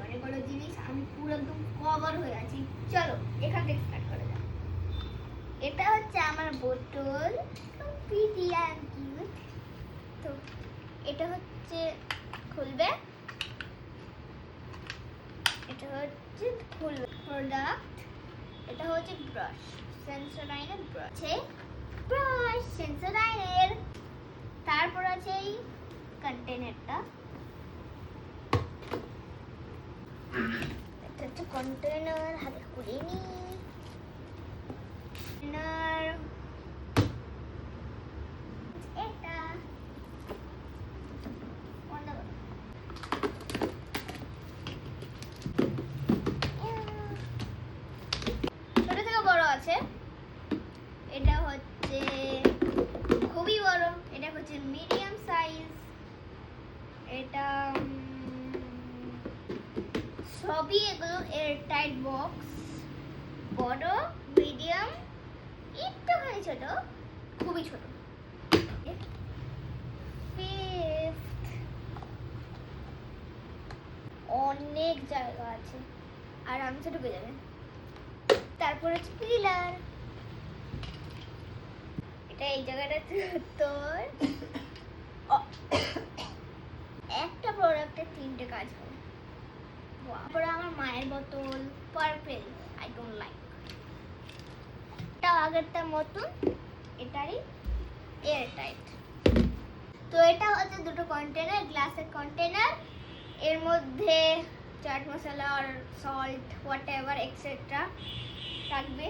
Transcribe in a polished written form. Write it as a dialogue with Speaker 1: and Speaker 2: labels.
Speaker 1: অনেকগুলো জিনিস, আমি পুরো একদম কভার হয়ে আছি। চলো এখান থেকে স্টার্ট করা যাক। এটা হচ্ছে আমার বোতল, প্রিটি অ্যান্ড কিউট। তো এটা হচ্ছে খুলবে, এটা হচ্ছে খুলবে প্রোডাক্ট। এটা হচ্ছে ব্রাশ, সেন্সোডাইনের ব্রাশ, ব্রাশ সেন্সোডাইনের। তারপর আছে এই কন্টেনারটা, এটা হচ্ছে কন্টেনার। হাতে খুলে নি এটা বন্ধ করো। ছোট থেকে বড় আছে, এটা হচ্ছে খুবই বড়, এটা হচ্ছে মিডিয়াম সাইজ। এটা সবই এগুলো এয়ারটাইট বক্স, বড়, মিডিয়াম, একটুখানি ছোট, খুবই ছোট। অনেক জায়গা আছে, আরামসে ঢুকে যাবে। তারপর হচ্ছে পিলার, এটা এই জায়গাটা তোর একটা প্রোডাক্টের 3টে কাজ হবে। তারপরে আমার মায়ের বোতল, পার্পেল, আই ডোন্ট লাইক। এটা আগেরটার মতন, এটারই এয়ারটাইট। তো এটা হচ্ছে দুটো কন্টেনার, গ্লাসের কন্টেনার। এর মধ্যে চাট মশলা আর সল্ট হোয়াট এভার এক্সেট্রা থাকবে।